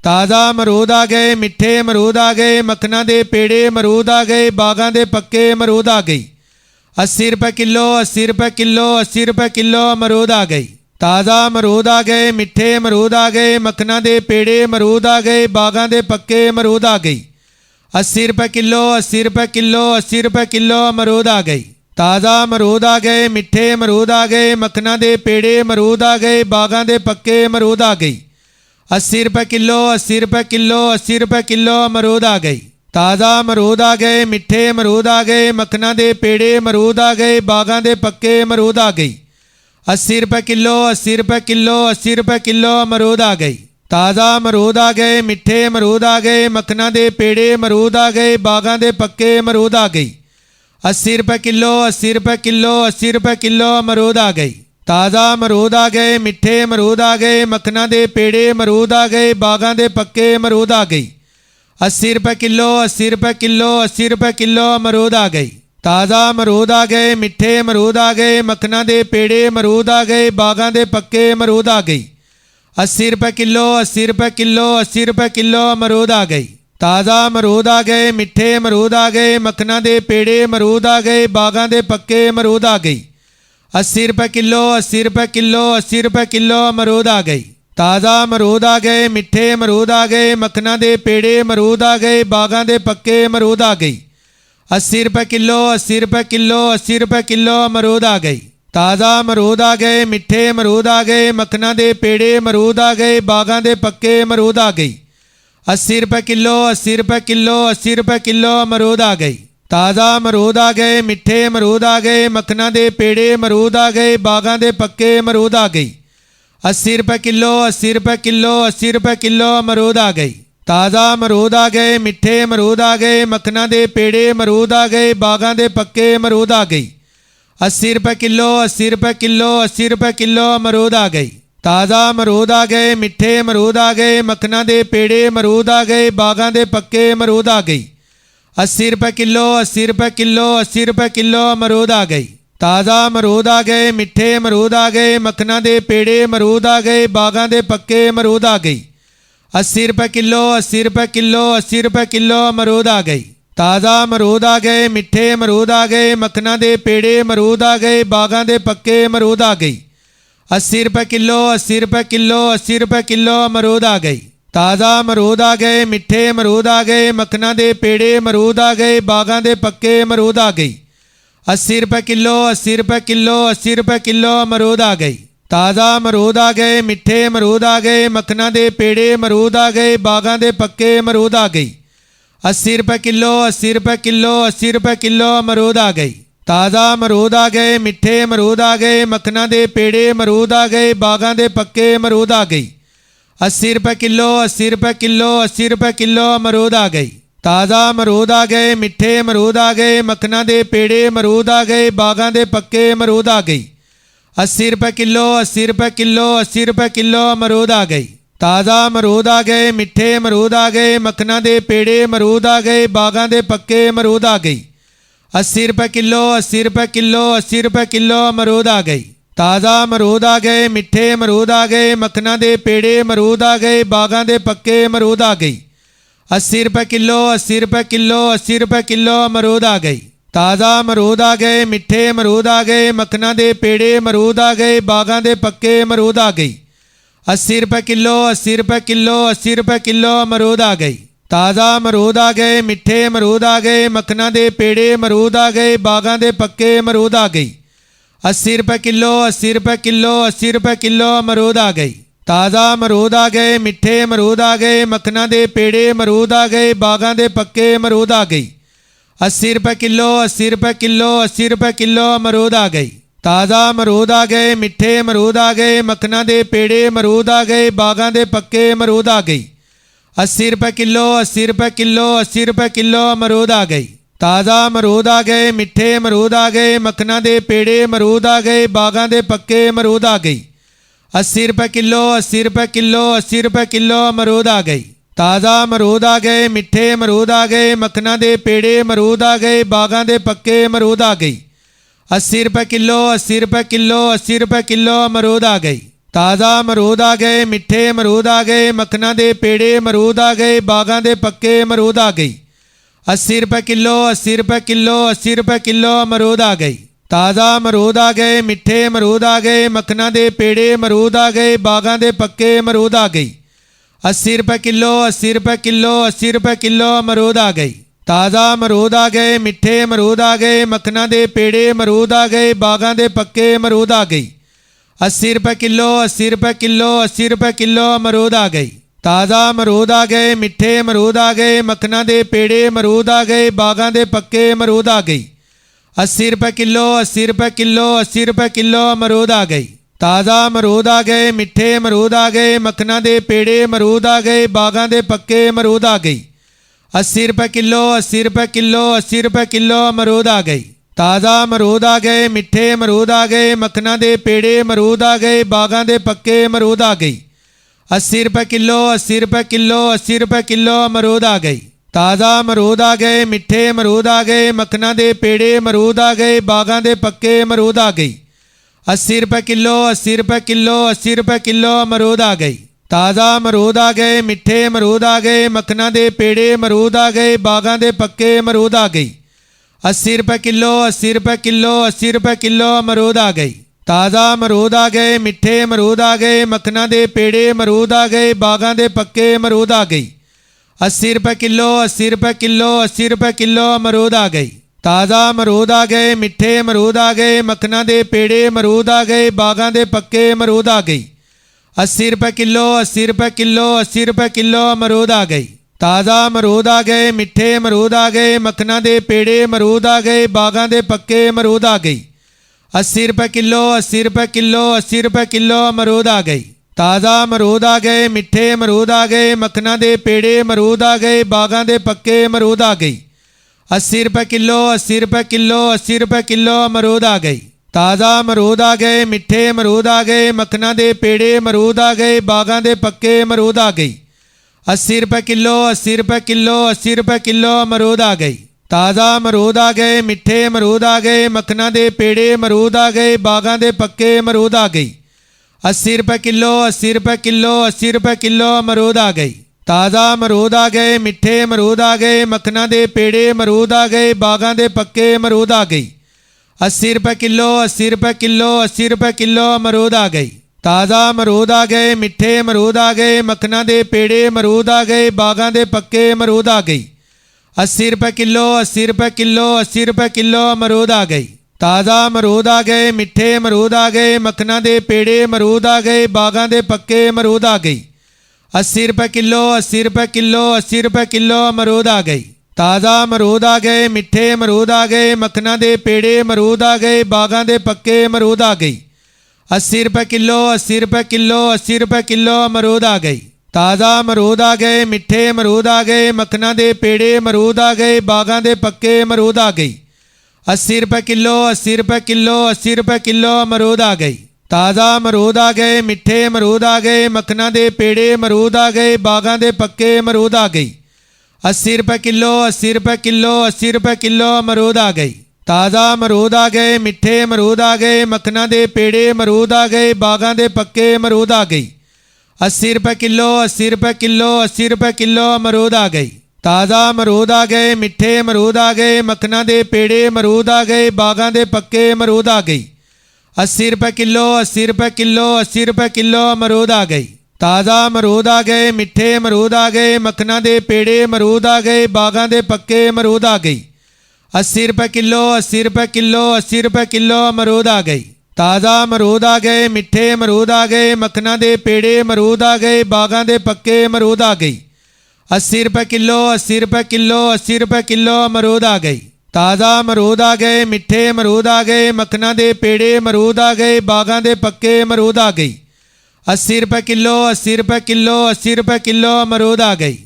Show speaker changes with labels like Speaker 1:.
Speaker 1: ताज़ा अमरूद आ गए, मिठे अमरूद आ गए, मखना दे पेड़े अमरूद आ गए, बागां दे पक्के अमरूद आ गई। 80 रुपये किलो, 80 रुपये किलो, 80 रुपये किलो अमरूद आ गई। ताज़ा अमरूद आ गए, मिठे अमरूद आ गए, मखना दे पेड़े अमरूद आ गए, बागां दे पक्के अमरूद आ गई। 80 रुपये किलो, 80 रुपये किलो, 80 रुपये किलो अमरूद आ गई। ताज़ा अमरूद आ गए, मिठे अमरूद आ गए, मखना दे पेड़े अमरूद आ गए, बागां दे पक्के अमरूद आ गई। 80 रुपये किलो, 80 रुपये किलो, 80 रुपये किलो अमरूद आ गई। ताज़ा अमरूद आ गए, मिठे अमरूद आ गए, मखना दे पेड़े अमरूद आ गए, बागां दे पक्के अमरूद आ गई। 80 रुपये किलो, 80 रुपये किलो, 80 रुपये किलो अमरूद आ गई। ताज़ा अमरूद आ गए, मिठे अमरूद आ गए, मखना दे पेड़े अमरूद आ गए, बागां दे पक्के अमरूद आ गई। 80 रुपये किलो, 80 रुपये किलो, 80 रुपये किलो अमरूद आ गई। ताज़ा अमरूद आ गए, मिठे अमरूद आ गए, मखना दे पेड़े अमरूद आ गए, बागां दे पक्के अमरूद आ गई। 80 रुपये किलो, 80 रुपये किलो, 80 रुपये किलो अमरूद आ गई। ताज़ा अमरूद आ गए, मिठे अमरूद आ गए, मखना दे पेड़े अमरूद आ गए, बागां दे पक्के अमरूद आ गई। 80 रुपये किलो, 80 रुपये किलो, 80 रुपये किलो अमरूद आ गई। ताज़ा अमरूद आ गए, मिठे अमरूद आ गए, मखना दे पेड़े अमरूद आ गए, बागां दे पक्के अमरूद आ गई। 80 रुपये किलो, 80 रुपये किलो, 80 रुपये किलो अमरूद आ गई। ताज़ा अमरूद आ गए, मिठे अमरूद आ गए, मखना दे पेड़े अमरूद आ गए, बागां दे पक्के अमरूद आ गई। 80 रुपये किलो, 80 रुपये किलो, 80 रुपये किलो अमरूद आ गई। ताज़ा अमरूद आ गए, मिठे अमरूद आ गए, मखना दे पेड़े अमरूद आ गए, बागां दे पक्के अमरूद आ गई। 80 रुपये किलो, 80 रुपये किलो, 80 रुपये किलो अमरूद आ गई। ताज़ा अमरूद आ गए, मिठे अमरूद आ गए, मखना दे पेड़े अमरूद आ गए, बागां दे पक्के अमरूद आ गई। 80 रुपये किलो, 80 रुपये किलो, 80 रुपये किलो अमरूद आ गई। ताज़ा अमरूद आ गए, मिठे अमरूद आ गए, मखना दे पेड़े अमरूद आ गए, बागां दे पक्के अमरूद आ गई। 80 रुपये किलो, 80 रुपये किलो, 80 रुपये किलो अमरूद आ गई। ताज़ा अमरूद आ गए, मिठे अमरूद आ गए, मखना दे पेड़े अमरूद आ गए, बागां दे पक्के अमरूद आ गई। 80 रुपये किलो, 80 रुपये किलो, 80 रुपये किलो अमरूद आ गई। ताज़ा अमरूद आ गए, मिठे अमरूद आ गए, मखना दे पेड़े अमरूद आ गए, बागां दे पक्के अमरूद आ गई। 80 रुपये किलो, 80 रुपये किलो, 80 रुपये किलो अमरूद आ गई। ताज़ा अमरूद आ गए, मिठे अमरूद आ गए, मखना दे पेड़े अमरूद आ गए, बागां दे पक्के अमरूद आ गई। 80 रुपये किलो, 80 रुपये किलो, 80 रुपये किलो अमरूद आ गई। ताज़ा अमरूद आ गए, मिठे अमरूद आ गए, मखना दे पेड़े अमरूद आ गए, बागां दे पक्के अमरूद आ गई। 80 रुपये किलो, 80 रुपये किलो, 80 रुपये किलो अमरूद आ गई। ताज़ा अमरूद आ गए, मिठे अमरूद आ गए, मखना दे पेड़े अमरूद आ गए, बागां दे पक्के अमरूद आ गई। 80 रुपये किलो, 80 रुपये किलो, 80 रुपये किलो अमरूद आ गई। ताज़ा अमरूद आ गए, मिठे अमरूद आ गए, मखना दे पेड़े अमरूद आ गए, बागां दे पक्के अमरूद आ गई। 80 रुपये किलो, 80 रुपये किलो, 80 रुपये किलो अमरूद आ गई। ताज़ा अमरूद आ गए, मिठे अमरूद आ गए, मखना दे पेड़े अमरूद आ गए, बागां दे पक्के अमरूद आ गई। 80 रुपये किलो, 80 रुपये किलो, 80 रुपये किलो अमरूद आ गई। ताज़ा अमरूद आ गए, मिठे अमरूद आ गए, मखना दे पेड़े अमरूद आ गए, बागां दे पक्के अमरूद आ गई। 80 रुपये किलो, 80 रुपये किलो, 80 रुपये किलो अमरूद आ गई। ताज़ा अमरूद आ गए, मिठे अमरूद आ गए, मखना दे पेड़े अमरूद आ गए, बागां दे पक्के अमरूद आ गई। 80 रुपये किलो, 80 रुपये किलो, 80 रुपये किलो अमरूद आ गई। ताज़ा अमरूद आ गए, मिठे अमरूद आ गए, मखना दे पेड़े अमरूद आ गए, बागां दे पक्के अमरूद आ गई। 80 रुपये किलो, 80 रुपये किलो, 80 रुपये किलो अमरूद आ गई। ताज़ा अमरूद आ गए, मिठे अमरूद आ गए, मखना दे पेड़े अमरूद आ गए, बागां दे पक्के अमरूद आ गई। 80 रुपये किलो, 80 रुपये किलो, 80 रुपये किलो अमरूद आ गई। ताज़ा अमरूद आ गए, मिठे अमरूद आ गए, मखना दे पेड़े अमरूद आ गए, बागां दे पक्के अमरूद आ गई। 80 रुपये किलो, 80 रुपये किलो, 80 रुपये किलो अमरूद आ गई। ताज़ा अमरूद आ गए, मिठे अमरूद आ गए, मखना दे पेड़े अमरूद आ गए, बागां दे पक्के अमरूद आ गई। 80 रुपये किलो, 80 रुपये किलो, 80 रुपये किलो अमरूद आ गई। ताज़ा अमरूद आ गए, मिठे अमरूद आ गए, मखना दे पेड़े अमरूद आ गए, बागां दे पक्के अमरूद आ गई। 80 रुपये किलो, 80 रुपये किलो, 80 रुपये किलो अमरूद आ गई। ताज़ा अमरूद आ गए, मिठे अमरूद आ गए, मखना दे पेड़े अमरूद आ गए, बागां दे पक्के अमरूद आ गई। 80 रुपये किलो, 80 रुपये किलो, 80 रुपये किलो अमरूद आ गई। ਤਾਜ਼ਾ ਅਮਰੂਦ ਆ ਗਏ, ਮਿੱਠੇ ਅਮਰੂਦ ਆ ਗਏ, ਮੱਖਣਾਂ ਦੇ ਪੇੜੇ ਅਮਰੂਦ ਆ ਗਏ, ਬਾਗਾਂ ਦੇ ਪੱਕੇ ਅਮਰੂਦ ਆ ਗਈ। 80 रुपये किलो, 80 रुपये किलो, 80 रुपये किलो अमरूद आ गई। ताज़ा अमरूद आ गए, मिठे अमरूद आ गए, मक्खना दे पेड़े अमरूद आ गए, बागां दे पक्के अमरूद आ गई। 80 रुपये किलो, 80 रुपये किलो, 80 रुपये किलो अमरूद आ गई। ताज़ा अमरूद आ गए, मिठे अमरूद आ गए, मक्खना दे पेड़े अमरूद आ गए, बागां दे पक्के अमरूद आ गई। 80 रुपये किलो, 80 रुपये किलो, 80 रुपये किलो अमरूद आ गई। ताज़ा अमरूद आ गए, मिठे अमरूद आ गए, मक्खना दे पेड़े अमरूद आ गए, बागां दे पक्के अमरूद आ गई। 80 रुपये किलो, 80 रुपये किलो, 80 रुपये किलो अमरूद आ गई। ताज़ा अमरूद आ गए, मिठे अमरूद आ गए, मक्खना दे पेड़े अमरूद आ गए, बागां दे पक्के अमरूद आ गई। 80 रुपये किलो, 80 रुपये किलो, 80 रुपये किलो अमरूद आ गई। ताज़ा अमरूद आ गए, मिठे अमरूद आ गए, मक्खना दे पेड़े अमरूद आ गए, बागां दे पक्के अमरूद आ गई। 80 रुपये किलो, 80 रुपये किलो, 80 रुपये किलो अमरूद आ गई। ताज़ा अमरूद आ गए, मिठे अमरूद आ गए, मक्खना दे पेड़े अमरूद आ गए, बागां दे पक्के अमरूद आ गई। 80 रुपये किलो, 80 रुपये किलो, 80 रुपये किलो अमरूद आ गई। ताज़ा अमरूद आ गए, मिठे अमरूद आ गए, मक्खना दे पेड़े अमरूद आ गए, बागां दे पक्के अमरूद आ गई। 80 रुपये किलो, 80 रुपये किलो, 80 रुपये किलो अमरूद आ गई। ताज़ा अमरूद आ गए, मिठे अमरूद आ गए, मक्खना दे पेड़े अमरूद आ गए, बागां दे पक्के अमरूद आ गई। 80 रुपये किलो, 80 रुपये किलो, 80 रुपये किलो अमरूद आ गई। ताज़ा अमरूद आ गए, मिठे अमरूद आ गए, मक्खना दे पेड़े अमरूद आ गए, बागां दे पक्के अमरूद आ गई। 80 रुपये किलो, 80 रुपये किलो, 80 रुपये किलो अमरूद आ गई। ताज़ा अमरूद आ गए, मिठे अमरूद आ गए, मक्खना दे पेड़े अमरूद आ गए, बागां दे पक्के अमरूद आ गई। 80 रुपये किलो, 80 रुपये किलो, 80 रुपये किलो अमरूद आ गई। ताज़ा अमरूद आ गए, मिठे अमरूद आ गए, मक्खना दे पेड़े अमरूद आ गए, बागां दे पक्के अमरूद आ गई। 80 रुपये किलो, 80 रुपये किलो, 80 रुपये किलो अमरूद आ गई। ताज़ा अमरूद आ गए, मिठे अमरूद आ गए, मक्खना दे पेड़े अमरूद आ गए, बागां दे पक्के अमरूद आ गई। 80 रुपये किलो, 80 रुपये किलो, 80 रुपये किलो अमरूद आ गई। ताज़ा अमरूद आ गए, मिठे अमरूद आ गए, मक्खना दे पेड़े अमरूद आ गए, बागां दे पक्के अमरूद आ गई। 80 रुपये किलो, 80 रुपये किलो, 80 रुपये किलो अमरूद आ गई। ताज़ा अमरूद आ गए, मिठे अमरूद आ गए, मक्खना दे पेड़े अमरूद आ गए, बागां दे पक्के अमरूद आ गई। 80 रुपये किलो, 80 रुपये किलो, 80 रुपये किलो अमरूद आ गई। ताज़ा अमरूद आ गए, मिठे अमरूद आ गए, मक्खना दे पेड़े अमरूद आ गए, बागां दे पक्के अमरूद आ गई। 80 रुपये किलो, 80 रुपये किलो, 80 रुपये किलो अमरूद आ गई। ताज़ा अमरूद आ गए, मिठे अमरूद आ गए, मक्खना दे पेड़े अमरूद आ गए, बागां दे पक्के अमरूद आ गई। 80 रुपये किलो, 80 रुपये किलो, 80 रुपये किलो अमरूद आ गई। ताज़ा अमरूद आ गए, मिठे अमरूद आ गए, मक्खना दे पेड़े अमरूद आ गए, बागां दे पक्के अमरूद आ गई। 80 रुपये किलो, 80 रुपये किलो, 80 रुपये किलो अमरूद आ गई। ताज़ा अमरूद आ गए, मिठे अमरूद आ गए, मक्खना दे पेड़े अमरूद आ गए, बागां दे पक्के अमरूद आ गई। 80 रुपये किलो, 80 रुपये किलो, 80 रुपये किलो अमरूद आ गई। ताज़ा अमरूद आ गए, मिठे अमरूद आ गए, मक्खना दे पेड़े अमरूद आ गए, बागां दे पक्के अमरूद आ गई। 80 रुपये किलो, 80 रुपये किलो, 80 रुपये किलो अमरूद आ गई। ताज़ा अमरूद आ गए, मिठे अमरूद आ गए, मक्खना दे पेड़े अमरूद आ गए, बागां दे पक्के अमरूद आ गई। 80 रुपये किलो, 80 रुपये किलो, 80 रुपये किलो अमरूद आ गई। ताज़ा अमरूद आ गए, मिठे अमरूद आ गए, मक्खना दे पेड़े अमरूद आ गए, बागां दे पक्के अमरूद आ गई। 80 रुपये किलो, 80 रुपये किलो, 80 रुपये किलो अमरूद आ गई। ताज़ा अमरूद आ गए, मिठे अमरूद आ गए, मक्खना दे पेड़े अमरूद आ गए, बागां दे पक्के अमरूद आ गई। 80 रुपये किलो, 80 रुपये किलो, 80 रुपये किलो अमरूद आ गई। ताज़ा अमरूद आ गए, मिठे अमरूद आ गए, मक्खना दे पेड़े अमरूद आ गए, बागां दे पक्के अमरूद आ गई। 80 रुपये किलो, 80 रुपये किलो, 80 रुपये किलो अमरूद आ गई। ताज़ा अमरूद आ गए, मिठे अमरूद आ गए, मक्खना दे पेड़े अमरूद आ गए, बागां दे पक्के अमरूद आ गई। 80 रुपये किलो, 80 रुपये किलो, 80 रुपये किलो अमरूद आ गई।